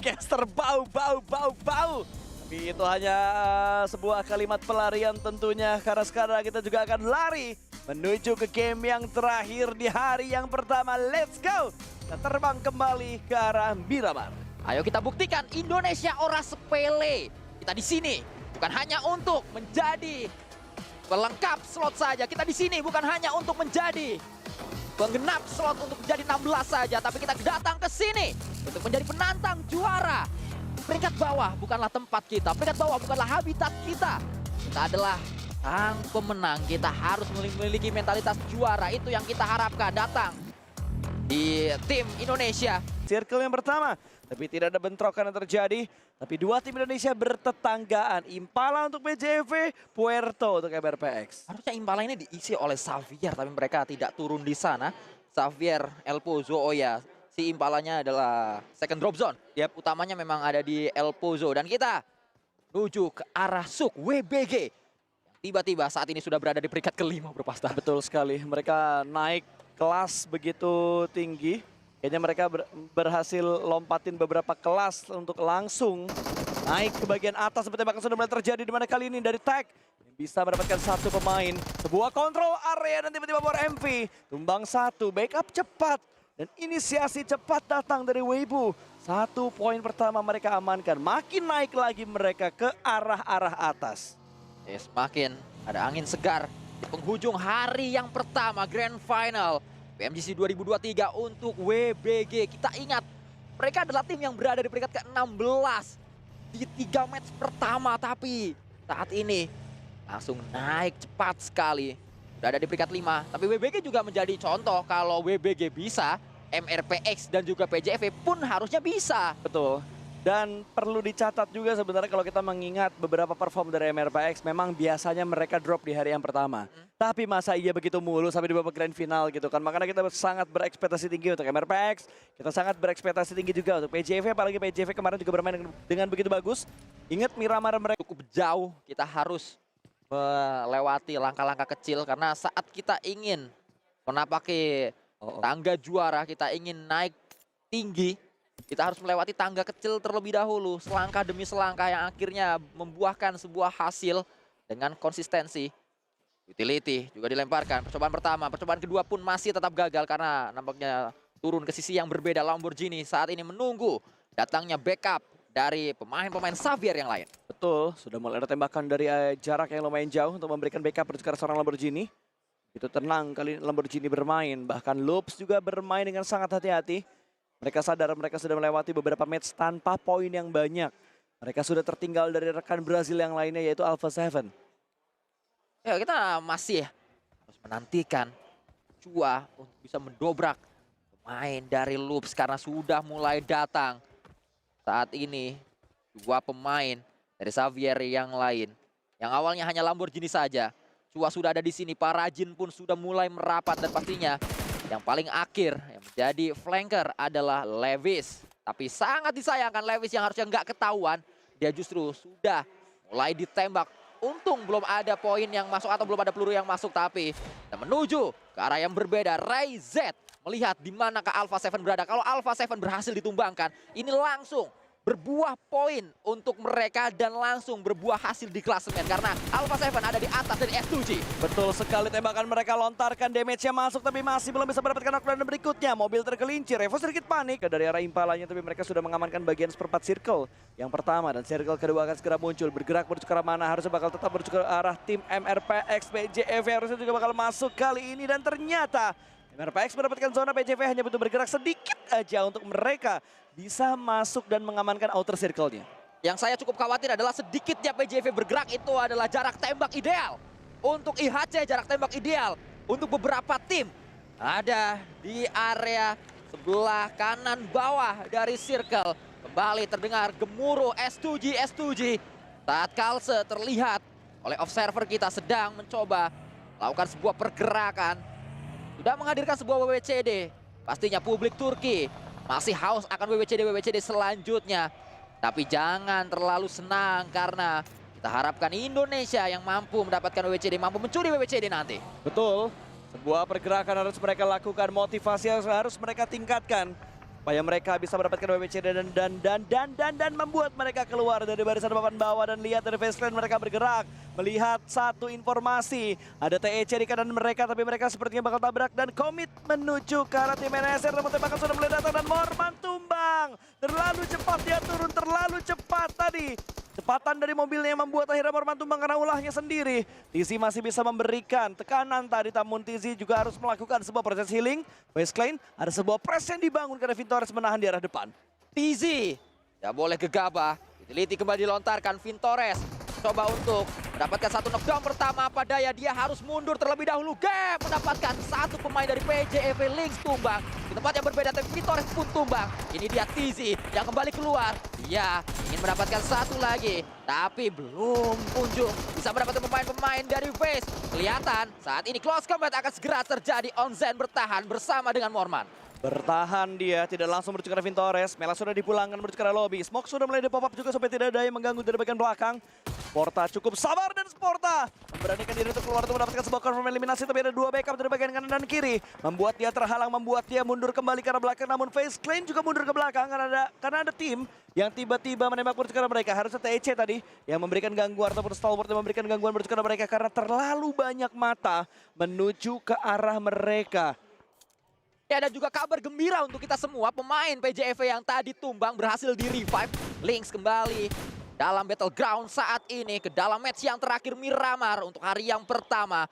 Caster bau. Tapi itu hanya sebuah kalimat pelarian tentunya, karena sekarang kita juga akan lari menuju ke game yang terakhir di hari yang pertama. Let's go! Kita terbang kembali ke arah Miramar. Ayo kita buktikan Indonesia ora sepele. Kita di sini bukan hanya untuk menjadi pelengkap slot saja. Kita di sini bukan hanya untuk menjadi penggenap slot untuk menjadi 16 saja, tapi kita datang ke sini untuk menjadi penantang juara. Peringkat bawah bukanlah tempat kita, peringkat bawah bukanlah habitat kita. Kita adalah sang pemenang, kita harus memiliki mentalitas juara. Itu yang kita harapkan datang di tim Indonesia. Circle yang pertama, tapi tidak ada bentrokan yang terjadi. Tapi dua tim Indonesia bertetanggaan. Impala untuk PJV, Puerto untuk MRPX. Harusnya Impala ini diisi oleh Xavier, tapi mereka tidak turun di sana. Xavier, El Pozo, oh ya, si Impalanya adalah second drop zone. Yap. Utamanya memang ada di El Pozo. Dan kita menuju ke arah Suk WBG. Tiba-tiba saat ini sudah berada di peringkat kelima berpasta. Betul sekali, mereka naik kelas begitu tinggi. Kayaknya mereka berhasil lompatin beberapa kelas untuk langsung naik ke bagian atas. Seperti bahkan sudah mulai terjadi di mana kali ini dari Tag bisa mendapatkan satu pemain. Sebuah kontrol area dan tiba-tiba Power MV. Tumbang satu, backup cepat. Dan inisiasi cepat datang dari Weibo. 1 poin pertama mereka amankan. Makin naik lagi mereka ke arah-arah atas. Yes, makin ada angin segar di penghujung hari yang pertama Grand Final PMGC 2023 untuk WBG. Kita ingat, mereka adalah tim yang berada di peringkat ke-16 di 3 match pertama, tapi saat ini langsung naik cepat sekali. Berada di peringkat 5, tapi WBG juga menjadi contoh kalau WBG bisa, MRPX dan juga PJV pun harusnya bisa. Betul. Dan perlu dicatat juga sebenarnya kalau kita mengingat beberapa perform dari MRPX, memang biasanya mereka drop di hari yang pertama. Tapi masa iya begitu mulu sampai di babak grand final gitu kan. Makanya kita sangat berekspektasi tinggi untuk MRPX. Kita sangat berekspektasi tinggi juga untuk PJV. Apalagi PJV kemarin juga bermain dengan begitu bagus. Ingat Miramar mereka Cukup jauh, kita harus melewati langkah-langkah kecil. Karena saat kita ingin menapaki tangga juara, kita ingin naik tinggi, kita harus melewati tangga kecil terlebih dahulu, selangkah demi selangkah yang akhirnya membuahkan sebuah hasil dengan konsistensi. Utility juga dilemparkan, percobaan pertama, percobaan kedua pun masih tetap gagal karena nampaknya turun ke sisi yang berbeda. Lamborghini saat ini menunggu datangnya backup dari pemain-pemain Xavier yang lain. betul sudah mulai ada tembakan dari jarak yang lumayan jauh untuk memberikan backup untuk seorang Lamborghini. Itu tenang kali Lamborghini bermain, bahkan Loops juga bermain dengan sangat hati-hati. Mereka sadar mereka sudah melewati beberapa match tanpa poin yang banyak. Mereka sudah tertinggal dari rekan Brazil yang lainnya yaitu Alpha 7. Ya, kita masih harus menantikan Chua untuk bisa mendobrak pemain dari Loops karena sudah mulai datang. Saat ini dua pemain dari Xavier yang lain. Yang awalnya hanya Lamborghini saja. Chua sudah ada di sini, Parajin pun sudah mulai merapat dan pastinya yang paling akhir yang menjadi flanker adalah Lewis. Tapi sangat disayangkan Lewis yang harusnya nggak ketahuan. Dia justru sudah mulai ditembak. Untung belum ada poin yang masuk atau belum ada peluru yang masuk. Tapi kita menuju ke arah yang berbeda. Ray Z melihat di manakah Alpha 7 berada. Kalau Alpha 7 berhasil ditumbangkan, ini langsung berbuah poin untuk mereka dan langsung berbuah hasil di klasemen karena Alpha 7 ada di atas dari S2G. Betul sekali, tembakan mereka lontarkan, damage-nya masuk tapi masih belum bisa mendapatkan knockdown berikutnya. Mobil tergelincir, Revo sedikit panik dari arah Impalanya tapi mereka sudah mengamankan bagian seperempat circle yang pertama dan circle kedua akan segera muncul. Bergerak menuju ke arah mana, harusnya bakal tetap menuju ke arah tim MRPX. PJV harusnya juga bakal masuk kali ini dan ternyata MRPX mendapatkan zona. PJV hanya butuh bergerak sedikit aja untuk mereka bisa masuk dan mengamankan outer circle-nya. Yang saya cukup khawatir adalah sedikitnya PJV bergerak itu adalah jarak tembak ideal. Untuk IHC jarak tembak ideal untuk beberapa tim ada di area sebelah kanan bawah dari circle. Kembali terdengar gemuruh S2G. Saat Kalse terlihat oleh observer kita sedang mencoba melakukan sebuah pergerakan. Sudah menghadirkan sebuah WWCD. Pastinya publik Turki masih haus akan WWCD selanjutnya. Tapi jangan terlalu senang karena kita harapkan Indonesia yang mampu mendapatkan WWCD, mampu mencuri WWCD nanti. Betul, sebuah pergerakan harus mereka lakukan, motivasi harus mereka tingkatkan. supaya mereka bisa mendapatkan WWC dan membuat mereka keluar dari barisan papan bawah. Dan lihat dari Faceclan mereka bergerak melihat satu informasi, ada TEC di kanan mereka, tapi mereka sepertinya bakal tabrak dan komit menuju ke arah tim NSR. Namun tembakan sudah mulai datang dan Morman tumbang. Terlalu cepat dia turun, terlalu cepat tadi. Kecepatan dari mobilnya yang membuat akhirnya Morman tumbang karena ulahnya sendiri. Tizi masih bisa memberikan tekanan tadi, namun Tizi juga harus melakukan sebuah proses healing. Faceclan ada sebuah press yang dibangun karena Vintores menahan di arah depan. Tizi tidak boleh gegabah. Utility kembali dilontarkan. Vintores coba untuk mendapatkan satu knockdown pertama. Apa daya, dia harus mundur terlebih dahulu. Gap mendapatkan satu pemain dari PJEV Lynx tumbang. Di tempat yang berbeda, tapi Vintores pun tumbang. Ini dia Tizi yang kembali keluar. Dia ingin mendapatkan satu lagi, tapi belum kunjung bisa mendapatkan pemain-pemain dari Face. Kelihatan saat ini close combat akan segera terjadi. Onzen bertahan bersama dengan Morman. Bertahan dia, tidak langsung menuju ke arah Vintores. Mela sudah dipulangkan menuju ke arah lobby. Smoke sudah mulai di-pop up juga supaya tidak ada yang mengganggu dari bagian belakang. Sporta cukup sabar dan Sporta memberanikan diri untuk keluar untuk mendapatkan sebuah confirm eliminasi. Tapi ada dua backup dari bagian kanan dan kiri. Membuat dia terhalang, membuat dia mundur kembali ke arah belakang. Namun Faceclan juga mundur ke belakang karena ada tim yang tiba-tiba menembak menuju ke arah mereka. Harusnya TEC tadi yang memberikan gangguan ataupun Stalwart yang memberikan gangguan menuju ke arah mereka. Karena terlalu banyak mata menuju ke arah mereka. Ya, ada juga kabar gembira untuk kita semua. Pemain PJEV yang tadi tumbang berhasil di-revive. Lynx kembali dalam battleground saat ini ke dalam match yang terakhir Miramar untuk hari yang pertama.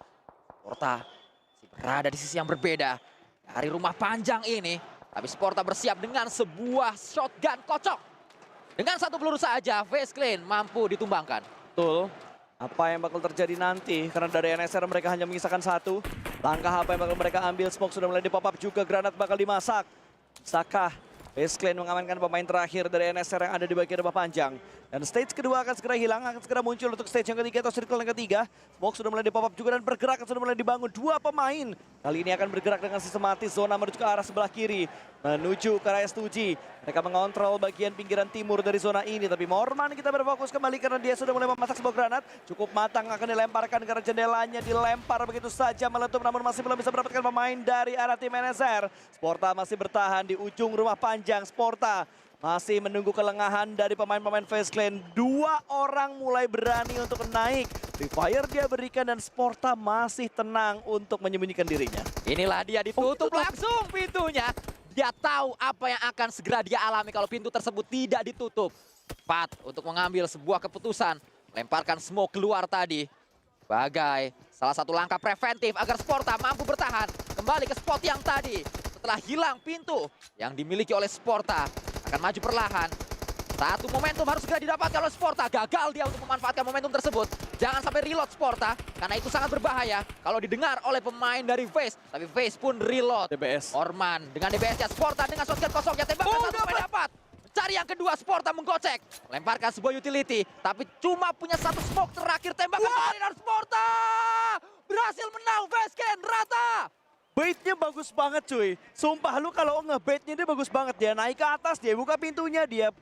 Sporta masih berada di sisi yang berbeda dari rumah panjang ini. Tapi Sporta bersiap dengan sebuah shotgun kocok. Dengan satu peluru saja, Faceclan mampu ditumbangkan. Betul. Apa yang bakal terjadi nanti? Karena dari NSR mereka hanya mengisahkan satu. Langkah apa yang bakal mereka ambil? Smoke sudah mulai di-pop up juga. Granat bakal dimasak. Bisakah Faceclan mengamankan pemain terakhir dari NSR yang ada di bagian rumah panjang? Dan stage kedua akan segera hilang, akan segera muncul untuk stage yang ketiga atau circle yang ketiga. Smoke sudah mulai di-pop up juga dan pergerakan sudah mulai dibangun. Dua pemain kali ini akan bergerak dengan sistematis. Zona menuju ke arah sebelah kiri, menuju ke arah S2G. Mereka mengontrol bagian pinggiran timur dari zona ini. Tapi Morman kita berfokus kembali karena dia sudah mulai memasak sebuah granat. Cukup matang akan dilemparkan karena jendelanya dilempar begitu saja meletup. Namun masih belum bisa mendapatkan pemain dari arah tim NSR. Sporta masih bertahan di ujung rumah panjang. Sporta masih menunggu kelengahan dari pemain-pemain Faceclan. Dua orang mulai berani untuk naik. Free Fire dia berikan dan Sporta masih tenang untuk menyembunyikan dirinya. Inilah dia ditutup langsung pintunya. Dia tahu apa yang akan segera dia alami kalau pintu tersebut tidak ditutup. Cepat untuk mengambil sebuah keputusan. Lemparkan smoke keluar tadi. Sebagai salah satu langkah preventif agar Sporta mampu bertahan. Kembali ke spot yang tadi. Setelah hilang pintu yang dimiliki oleh Sporta. Akan maju perlahan. Satu momentum harus segera didapatkan oleh Sporta. Gagal dia untuk memanfaatkan momentum tersebut. Jangan sampai reload Sporta. Karena itu sangat berbahaya kalau didengar oleh pemain dari Face. Tapi Face pun reload. DBS. Orman dengan DBS-nya. Sporta dengan shotgun kosongnya. Tembakan satu pemain dapat. Cari yang kedua. Sporta menggocek. Lemparkan sebuah utility. Tapi cuma punya satu smoke terakhir. Tembakan kembali dari Sporta. Berhasil menang. Faceclan rata. Baitnya bagus banget cuy. Sumpah lu kalau nge-baitnya dia bagus banget. Dia naik ke atas, dia buka pintunya, dia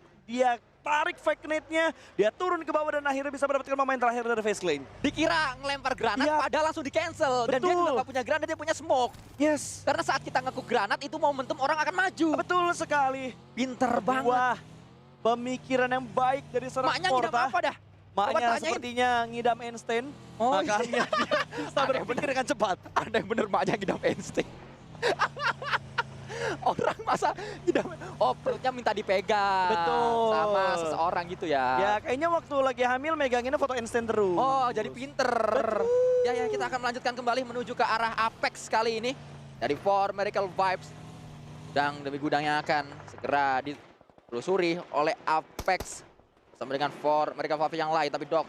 tarik fake net-nya, dia turun ke bawah dan akhirnya bisa mendapatkan pemain terakhir dari Faceclan. Dikira ngelempar granat, Iya. padahal langsung di-cancel. Dan dia juga nggak punya granat, dia punya smoke. Yes. Karena saat kita ngekuk granat, itu momentum orang akan maju. Betul sekali. Pinter banget. Wah, pemikiran yang baik dari seorang Maknya ngidam Sporta. apa dah? Coba Maknya tanyain. sepertinya ngidam Einstein. Oh, Makanya dia bisa berpikir dengan cepat. Ada yang bener maknya ngidam Einstein. Orang masa ngidam, oh perutnya minta dipegang. Betul. Sama seseorang gitu ya. Ya kayaknya waktu lagi hamil meganginnya foto Einstein terus. Oh, jadi pinter. Betul. Ya, kita akan melanjutkan kembali menuju ke arah Apex kali ini. Dari For Miracle Vibes. Gudang demi gudang yang akan segera ditelusuri oleh Apex. Bersama dengan For Miracle Vibes yang lain. Tapi Dok,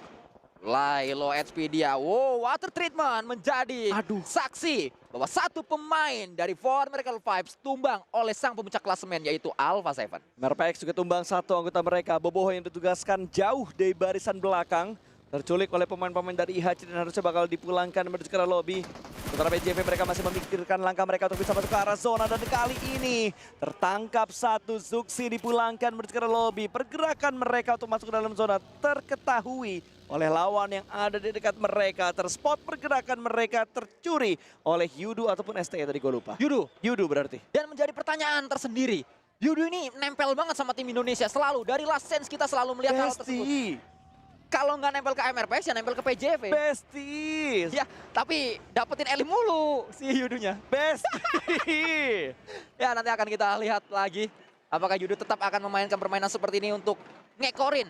low HP dia. Wow, water treatment menjadi saksi bahwa satu pemain dari For Miracle Vibes tumbang oleh sang pemuncak klasemen yaitu Alpha 7. Merpex juga tumbang satu anggota mereka. Boboho yang ditugaskan jauh dari barisan belakang. Terculik oleh pemain-pemain dari IHC dan harusnya bakal dipulangkan menuju ke arah lobby. Sementara PJV mereka masih memikirkan langkah mereka untuk bisa masuk ke arah zona. Dan kali ini tertangkap satu. Zuxi dipulangkan menuju ke arah lobby. Pergerakan mereka untuk masuk ke dalam zona terketahui oleh lawan yang ada di dekat mereka. Terspot pergerakan mereka tercuri oleh Yudu ataupun STE tadi gue lupa. Yudu. Yudu berarti. Dan menjadi pertanyaan tersendiri. Yudo ini nempel banget sama tim Indonesia selalu. Dari last sense kita selalu melihat hal tersebut. Besti. Kalau nggak nempel ke MRPX ya nempel ke PJV. Besties. Ya, tapi dapetin elim mulu si Yudonya. Besti. Ya, nanti akan kita lihat lagi apakah Yudo tetap akan memainkan permainan seperti ini untuk ngekorin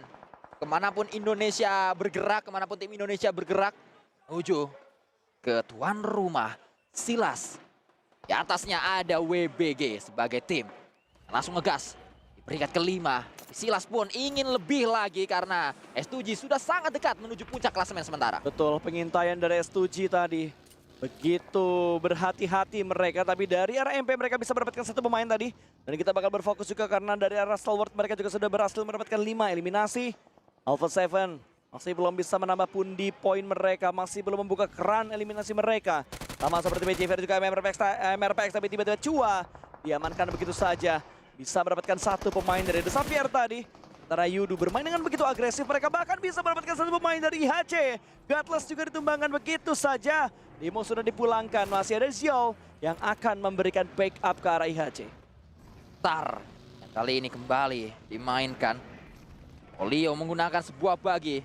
kemanapun Indonesia bergerak, kemanapun tim Indonesia bergerak menuju ke tuan rumah Silas. Di atasnya ada WBG sebagai tim. Langsung ngegas di peringkat kelima. Silas pun ingin lebih lagi karena S2G sudah sangat dekat menuju puncak klasemen sementara. Betul, pengintaian dari S2G tadi. Begitu berhati-hati mereka, tapi dari arah MP mereka bisa mendapatkan satu pemain tadi. Dan kita bakal berfokus juga karena dari arah Stalwart mereka juga sudah berhasil mendapatkan 5 eliminasi. Alpha 7 masih belum bisa menambah pundi poin mereka, masih belum membuka keran eliminasi mereka. Sama seperti PJV dan juga MRPX, tapi tiba-tiba Chua diamankan begitu saja. Bisa mendapatkan satu pemain dari The Xavier tadi. Sementara Yudo bermain dengan begitu agresif, mereka bahkan bisa mendapatkan satu pemain dari IHC. Godless juga ditumbangkan begitu saja. Demo sudah dipulangkan, masih ada Xiao yang akan memberikan backup ke arah IHC. Tar yang kali ini kembali dimainkan. Olio menggunakan sebuah bagi.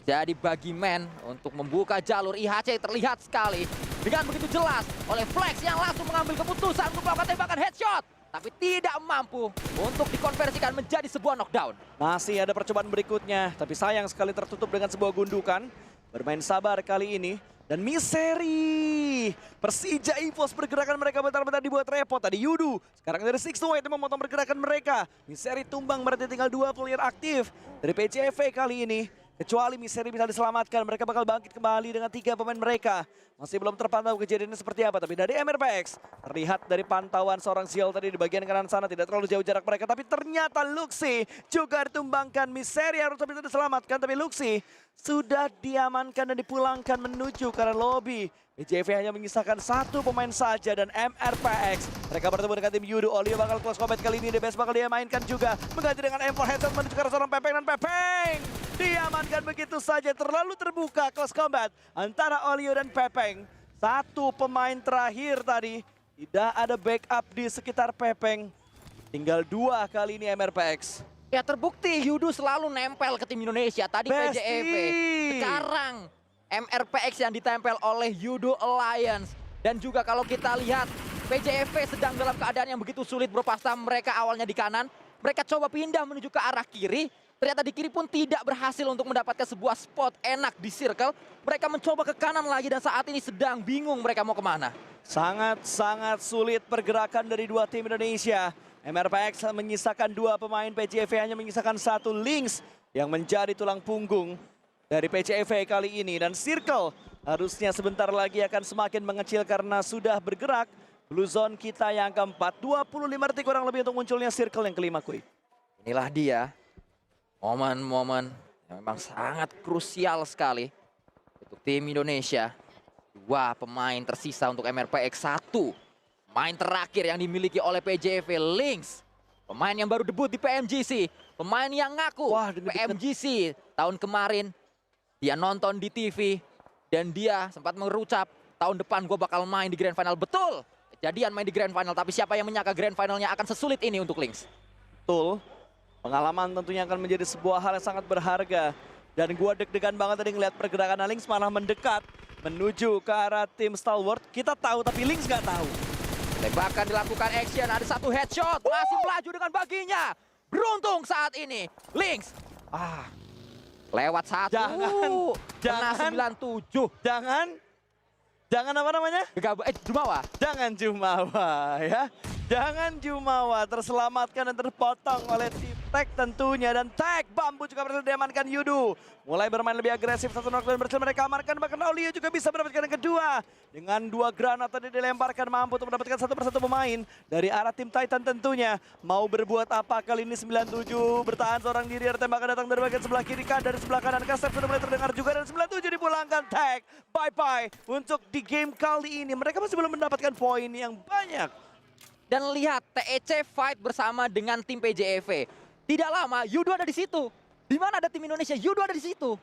Jadi bagi man untuk membuka jalur IHC terlihat sekali. Dengan begitu jelas oleh Flex yang langsung mengambil keputusan untuk melakukan tembakan headshot. Tapi tidak mampu untuk dikonversikan menjadi sebuah knockdown. Masih ada percobaan berikutnya, tapi sayang sekali tertutup dengan sebuah gundukan. Bermain sabar kali ini. Dan Misery. Persija EVOS pergerakan mereka bentar-bentar dibuat repot. Tadi Yudo. Sekarang dari Six to White yang memotong pergerakan mereka. Misery tumbang berarti tinggal 2 player aktif. Dari PCV kali ini. Kecuali Misery bisa diselamatkan. Mereka bakal bangkit kembali dengan 3 pemain mereka. Masih belum terpantau kejadiannya seperti apa. Tapi dari MRPX. Terlihat dari pantauan seorang Ziel tadi di bagian kanan sana. Tidak terlalu jauh jarak mereka. Tapi ternyata Luxi juga ditumbangkan. Misery harus bisa diselamatkan. Tapi Luxi sudah diamankan dan dipulangkan menuju ke arah lobby. PJV hanya menyisakan satu pemain saja dan MRPX. Mereka bertemu dengan tim Yudo. Olio bakal close combat kali ini. DBS bakal dia mainkan juga. Mengganti dengan M4 headset menuju ke arah seorang Pepeng. Dan Pepeng diamankan begitu saja. Terlalu terbuka close combat antara Olio dan Pepeng. Satu pemain terakhir tadi. Tidak ada backup di sekitar Pepeng. Tinggal 2 kali ini MRPX. Ya terbukti Yudo selalu nempel ke tim Indonesia. Tadi Besti. PJEV. Sekarang MRPX yang ditempel oleh Yudo Alliance. Dan juga kalau kita lihat PJEV sedang dalam keadaan yang begitu sulit bro. Pasca mereka awalnya di kanan. Mereka coba pindah menuju ke arah kiri. Ternyata di kiri pun tidak berhasil untuk mendapatkan sebuah spot enak di circle. Mereka mencoba ke kanan lagi dan saat ini sedang bingung mereka mau kemana. Sangat-sangat sulit pergerakan dari 2 tim Indonesia. MRPX menyisakan 2 pemain, PJV hanya menyisakan 1 Lynx yang menjadi tulang punggung dari PJV kali ini. Dan Circle harusnya sebentar lagi akan semakin mengecil karena sudah bergerak. Blue Zone kita yang keempat, 25 detik kurang lebih untuk munculnya Circle yang kelima, Kuy. Inilah dia momen-momen yang memang sangat krusial sekali untuk tim Indonesia. 2 pemain tersisa untuk MRPX, 1 pemain terakhir yang dimiliki oleh PJV, Lynx. Pemain yang baru debut di PMGC. Pemain yang ngaku PMGC tahun kemarin. Dia nonton di TV. Dan dia sempat mengucap, tahun depan gue bakal main di Grand Final. Betul, kejadian main di Grand Final. Tapi siapa yang menyangka Grand Finalnya akan sesulit ini untuk Lynx? Betul, pengalaman tentunya akan menjadi sebuah hal yang sangat berharga. Dan gue deg-degan banget tadi ngeliat pergerakan Lynx malah mendekat. Menuju ke arah tim Stalwart. Kita tahu tapi Lynx nggak tahu. Tembakan dilakukan action, ada 1 headshot, masih melaju dengan baginya. Beruntung saat ini, Lynx. Lewat 1. Jangan. 97. Jangan apa namanya? Jumawa. Jangan Jumawa ya. Jangan Jumawa terselamatkan dan terpotong oleh tim Tag tentunya. Dan Tag Bambu juga berhasil diamankan Yudo. Mulai bermain lebih agresif, 1 knockdown berhasil mereka amankan. Bahkan Olio juga bisa mendapatkan yang kedua. Dengan 2 granat tadi dilemparkan, mampu untuk mendapatkan 1 persatu pemain. Dari arah tim Titan tentunya. Mau berbuat apa kali ini 97. Bertahan seorang diri, ada tembakan datang dari bagian sebelah kiri kah, dari sebelah kanan. Kasep sudah mulai terdengar juga, dan 97 dipulangkan. Tag, bye-bye. Untuk di game kali ini mereka masih belum mendapatkan poin yang banyak. Dan lihat TEC fight bersama dengan tim PJEV. Tidak lama Yudo ada di situ. Di mana ada tim Indonesia? Yudo ada di situ.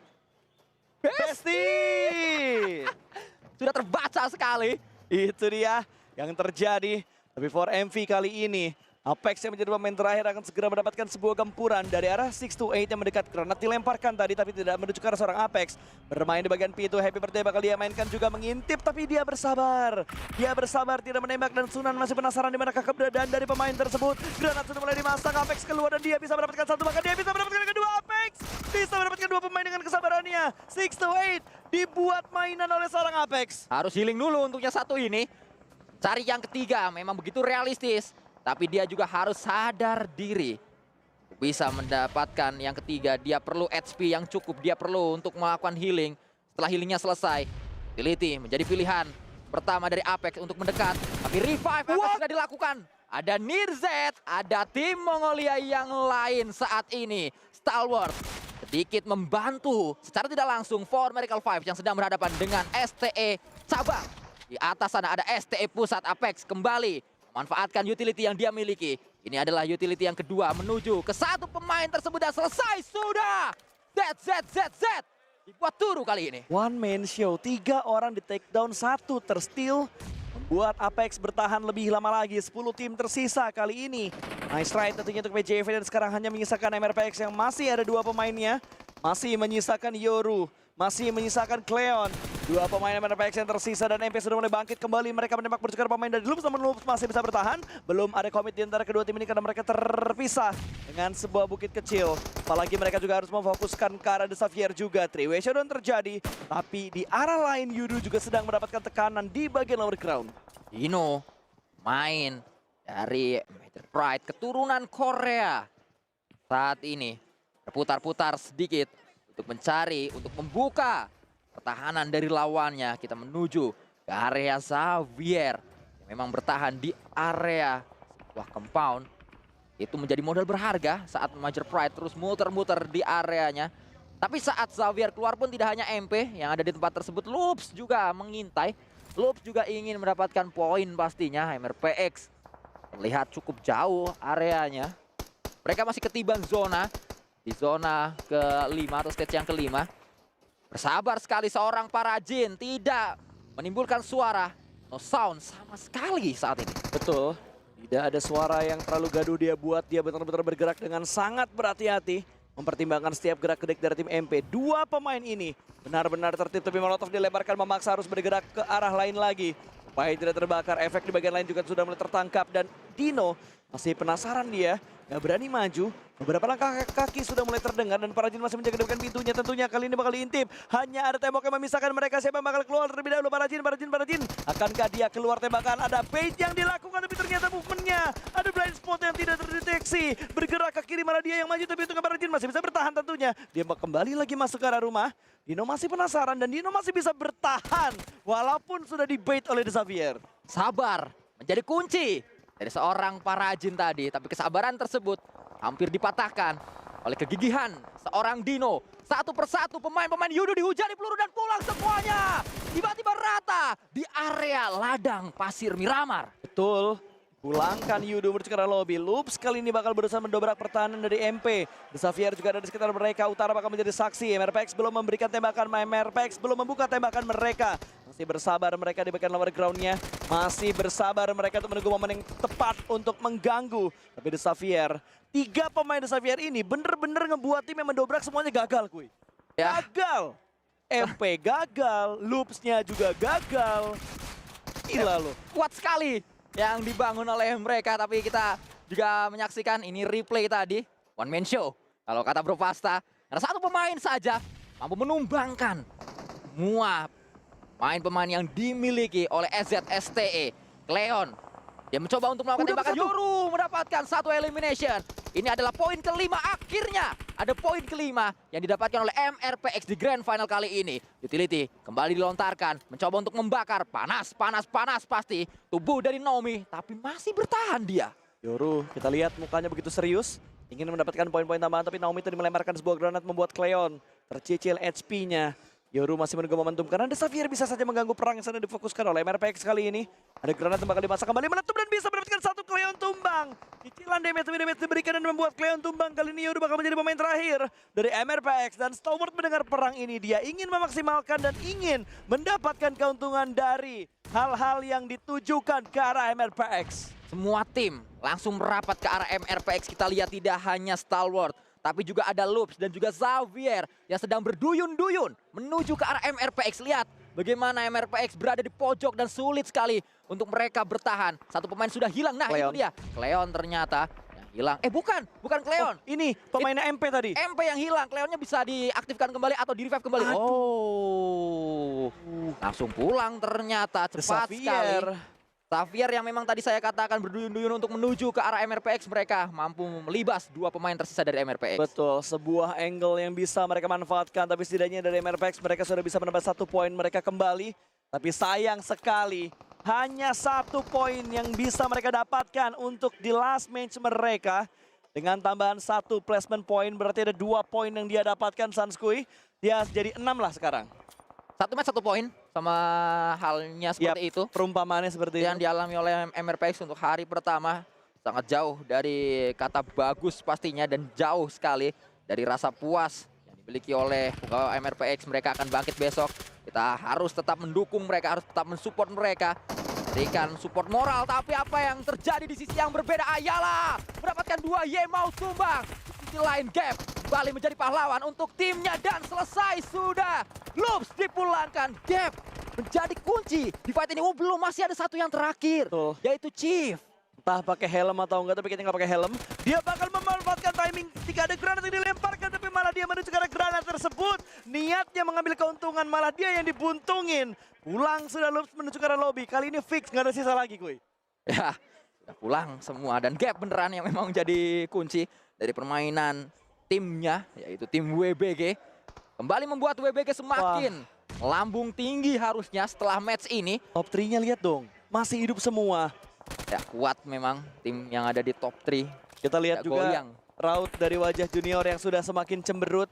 Besti. Sudah terbaca sekali. Itu dia yang terjadi. Tapi for MV kali ini Apex yang menjadi pemain terakhir akan segera mendapatkan sebuah gempuran dari arah 628 yang mendekat. Granat dilemparkan tadi tapi tidak menuju ke arah seorang Apex. Bermain di bagian P2, Happy Birthday bakal dia mainkan juga mengintip tapi dia bersabar. Dia bersabar tidak menembak dan Sunan masih penasaran di mana keberadaan dari pemain tersebut. Granat sudah mulai dimasak, Apex keluar dan dia bisa mendapatkan satu, bahkan dia bisa mendapatkan yang kedua. Apex bisa mendapatkan dua pemain dengan kesabarannya. 628 dibuat mainan oleh seorang Apex. Harus healing dulu untuknya satu ini. Cari yang ketiga, memang begitu realistis. Tapi dia juga harus sadar diri. Bisa mendapatkan yang ketiga, dia perlu HP yang cukup. Dia perlu untuk melakukan healing. Setelah healingnya selesai, Utility menjadi pilihan pertama dari Apex untuk mendekat. Tapi revive akan sudah dilakukan. Ada Nirzet, ada tim Mongolia yang lain saat ini. Stalwart sedikit membantu secara tidak langsung for Miracle 5 yang sedang berhadapan dengan STE Cabang. Di atas sana ada STE Pusat. Apex kembali memanfaatkan utility yang dia miliki. Ini adalah utility yang kedua menuju ke satu pemain tersebut dan selesai sudah. Z dibuat turu kali ini. One man show, 3 orang di take down, 1 tersteal. Membuat Apex bertahan lebih lama lagi, 10 tim tersisa kali ini. Nice try tentunya untuk PJV dan sekarang hanya menyisakan MRPX yang masih ada 2 pemainnya. Masih menyisakan Yoru, masih menyisakan Cleon. 2 pemain MRPX yang tersisa dan MP sudah mulai bangkit kembali. Mereka menembak bertukar pemain dari Loops, namun Loops masih bisa bertahan. Belum ada komit di antara kedua tim ini karena mereka terpisah dengan sebuah bukit kecil. Apalagi mereka juga harus memfokuskan ke arah The Xavier juga. 3-way showdown terjadi, tapi di arah lain Yudu juga sedang mendapatkan tekanan di bagian lower ground. Dino main dari Major Pride, keturunan Korea. Saat ini berputar-putar sedikit untuk mencari, untuk membuka pertahanan dari lawannya. Kita menuju ke area Xavier yang memang bertahan di area sebuah compound. Itu menjadi modal berharga saat Major Pride terus muter-muter di areanya. Tapi saat Xavier keluar pun tidak hanya MP yang ada di tempat tersebut, Loops juga mengintai. Loops juga ingin mendapatkan poin pastinya. MRPX terlihat cukup jauh areanya. Mereka masih ketiban zona. Di zona ke-5 atau stage yang ke-5. Bersabar sekali seorang Parajin, tidak menimbulkan suara. No sound sama sekali saat ini. Betul, tidak ada suara yang terlalu gaduh dia buat. Dia benar-benar bergerak dengan sangat berhati-hati. Mempertimbangkan setiap gerak-gerik dari tim MP. 2 pemain ini benar-benar tertib, tapi Molotov dilemparkan memaksa harus bergerak ke arah lain lagi. Supaya tidak terbakar, efek di bagian lain juga sudah mulai tertangkap. Dan Dino masih penasaran dia, nggak berani maju. Beberapa langkah kaki sudah mulai terdengar dan Parajin masih menjaga depan pintunya. Tentunya kali ini bakal diintip. Hanya ada tembok yang memisahkan mereka. Siapa yang bakal keluar terlebih dahulu? Parajin. Akankah dia keluar tembakan? Ada bait yang dilakukan tapi ternyata movementnya. Ada blind spot yang tidak terdeteksi. Bergerak ke kiri malah dia yang maju tapi untungnya Parajin masih bisa bertahan tentunya. Dia kembali lagi masuk ke arah rumah. Dino masih penasaran dan Dino masih bisa bertahan. Walaupun sudah dibait oleh The Xavier. Sabar menjadi kunci dari seorang Parajin tadi. Tapi kesabaran tersebut hampir dipatahkan oleh kegigihan seorang Dino. Satu persatu pemain-pemain Yudu dihujani peluru dan pulang semuanya. Tiba-tiba rata di area ladang pasir Miramar. Betul. Pulangkan Yudu menuju ke arah lobby. Loops kali ini bakal berusaha mendobrak pertahanan dari MP. The Xavier juga ada di sekitar mereka. Utara bakal menjadi saksi. MRPX belum memberikan tembakan. MRPX belum membuka tembakan mereka. Masih bersabar mereka di bagian lower ground-nya. Masih bersabar mereka untuk menunggu momen yang tepat untuk mengganggu. Tapi The Xavier, 3 pemain The Xavier ini bener-bener ngebuat tim yang mendobrak semuanya gagal, kuy. Ya. Gagal. MP gagal. Loops-nya juga gagal. Gila loh. Kuat sekali yang dibangun oleh mereka, tapi kita juga menyaksikan ini replay tadi, one man show kalau kata Bro Pasta, karena satu pemain saja mampu menumbangkan semua pemain yang dimiliki oleh SZSTE. Cleon, dia mencoba untuk melakukan tembakan. Yoru mendapatkan satu elimination. Ini adalah poin ke-5 akhirnya. Ada poin ke-5 yang didapatkan oleh MRPX di Grand Final kali ini. Utility kembali dilontarkan, mencoba untuk membakar. Panas pasti tubuh dari Naomi, tapi masih bertahan dia. Yoru, kita lihat mukanya begitu serius. Ingin mendapatkan poin-poin tambahan, tapi Naomi tadi melemparkan sebuah granat membuat Cleon tercicil HP-nya. Yoru masih menunggu momentum karena The Xavier bisa saja mengganggu perang yang sedang difokuskan oleh MRPX kali ini. Ada granat yang bakal dimasak kembali, meletup dan bisa mendapatkan satu Cleon tumbang. Cicilan damage diberikan dan membuat Cleon tumbang. Kali ini Yoru bakal menjadi pemain terakhir dari MRPX. Dan Stalwart mendengar perang ini, dia ingin memaksimalkan dan ingin mendapatkan keuntungan dari hal-hal yang ditujukan ke arah MRPX. semua tim langsung merapat ke arah MRPX. Kita lihat tidak hanya Stalwart, tapi juga ada Loops dan juga Xavier yang sedang berduyun-duyun menuju ke arah MRPX. Lihat bagaimana MRPX berada di pojok dan sulit sekali untuk mereka bertahan. Satu pemain sudah hilang. Nah, Cleon. itu dia. Cleon ternyata yang hilang. Bukan Cleon. Oh, ini pemainnya MP tadi. MP yang hilang. Cleonnya bisa diaktifkan kembali atau di-revive kembali. Aduh. Oh. Langsung pulang ternyata. Cepat Xavier. sekali. Xavier yang memang tadi saya katakan berduyun-duyun untuk menuju ke arah MRPX, mereka mampu melibas dua pemain tersisa dari MRPX. Betul, sebuah angle yang bisa mereka manfaatkan, tapi setidaknya dari MRPX mereka sudah bisa menambah 1 poin mereka kembali. Tapi sayang sekali, hanya 1 poin yang bisa mereka dapatkan untuk di last match mereka. Dengan tambahan 1 placement point, berarti ada 2 poin yang dia dapatkan Sanskui. Dia jadi 6 lah sekarang. 1 match 1 poin, sama halnya seperti itu. Perumpamaannya seperti Yang itu. dialami oleh MRPX untuk hari pertama. Sangat jauh dari kata bagus pastinya dan jauh sekali dari rasa puas yang dimiliki oleh pegawai MRPX. Mereka akan bangkit besok. Kita harus tetap mendukung mereka, harus tetap mensupport mereka. Berikan support moral, tapi apa yang terjadi di sisi yang berbeda? Ayala mendapatkan 2 Yemau tumbang. Di sisi lain Gap kembali menjadi pahlawan untuk timnya dan selesai sudah. Loops dipulangkan, Gap menjadi kunci di fight ini. Belum, masih ada satu yang terakhir, Betul. yaitu Chief. Entah pakai helm atau enggak, tapi kayaknya nggak pakai helm. Dia bakal memanfaatkan timing jika ada granat yang dilemparkan, tapi malah dia menuju ke arah granat tersebut. Niatnya mengambil keuntungan, malah dia yang dibuntungin. Pulang sudah Loops menuju ke arah lobby. Kali ini fix, nggak ada sisa lagi kuy. Ya, sudah pulang semua dan Gap beneran yang memang jadi kunci dari permainan timnya, yaitu tim WBG. Kembali membuat WBG semakin lambung tinggi harusnya setelah match ini. Top 3-nya lihat dong, masih hidup semua. Ya, kuat memang tim yang ada di top 3. Kita lihat Nggak juga goyang. raut dari wajah junior yang sudah semakin cemberut.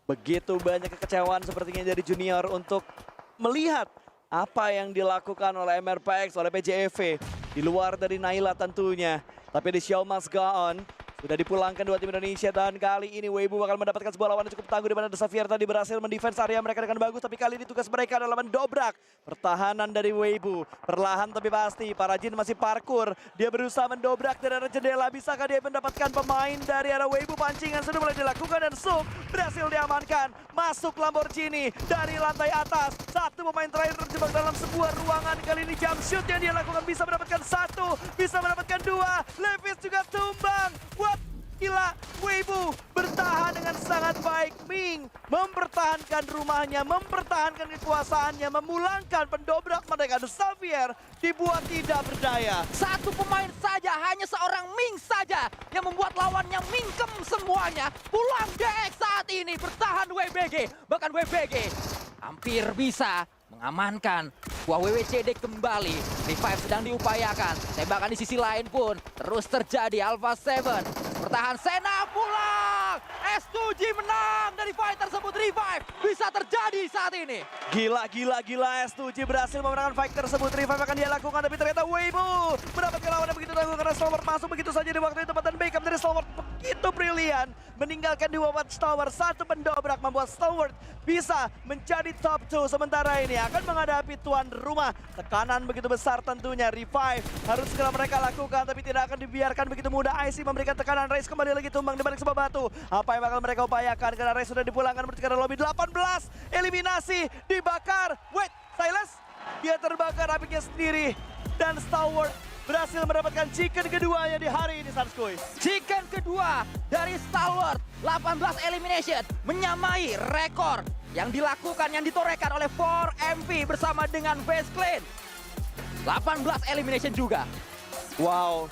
Begitu banyak kekecewaan sepertinya dari junior untuk melihat apa yang dilakukan oleh MRPX, oleh PJEV. Di luar dari Naila tentunya. Tapi di show must go on. Sudah dipulangkan 2 tim Indonesia dan kali ini Weibo bakal mendapatkan sebuah lawan yang cukup tangguh di mana Xavier tadi berhasil mendefense area mereka dengan bagus, tapi kali ini tugas mereka adalah mendobrak pertahanan dari Weibo. Perlahan tapi pasti para Jin masih parkur. Dia berusaha mendobrak dari arah jendela. Bisakah dia mendapatkan pemain dari arah Weibo? Pancingan sudah mulai dilakukan dan Suk berhasil diamankan. Masuk Lamborghini dari lantai atas. 1 pemain terakhir terjebak dalam sebuah ruangan. Kali ini jump shoot yang dia lakukan bisa mendapatkan 1, bisa mendapatkan 2. Levis juga tumbang. Gila, Weibo bertahan dengan sangat baik. Ming mempertahankan rumahnya, mempertahankan kekuasaannya, memulangkan pendobrak mereka. The Xavier dibuat tidak berdaya. 1 pemain saja, hanya seorang Ming saja yang membuat lawannya mingkem semuanya. Pulang DX saat ini, bertahan WBG. Bahkan WBG hampir bisa mengamankan buah WWCD kembali. Revive sedang diupayakan. Tembakan di sisi lain pun terus terjadi. Alpha 7 bertahan, Sena pulang. S2G menang dari fight tersebut. Revive bisa terjadi saat ini. Gila, S2G berhasil memenangkan fight tersebut. Revive akan dia lakukan, tapi ternyata Weibo mendapatkan lawan yang begitu tangguh karena Stalwart masuk begitu saja di waktu itu. Tempat dan backup dari Stalwart begitu brilian. Meninggalkan 2 Watchtower, 1 pendobrak membuat Stalwart bisa menjadi top 2. Sementara ini akan menghadapi tuan rumah. Tekanan begitu besar tentunya. Revive harus segera mereka lakukan, tapi tidak akan dibiarkan begitu mudah. IC memberikan tekanan. Race kembali lagi tumbang di balik sebuah batu. Apa yang bakal mereka upayakan? Karena Race sudah dipulangkan menuju ke lobby. 18 eliminasi dibakar. Wait, Silas? Dia terbakar apinya sendiri. Dan Stalwart berhasil mendapatkan chicken keduanya di hari ini, Sanskui. Chicken kedua dari Stalwart, 18 elimination, menyamai rekor yang dilakukan, yang ditorekan oleh 4MP bersama dengan Base Clan. 18 elimination juga. Wow.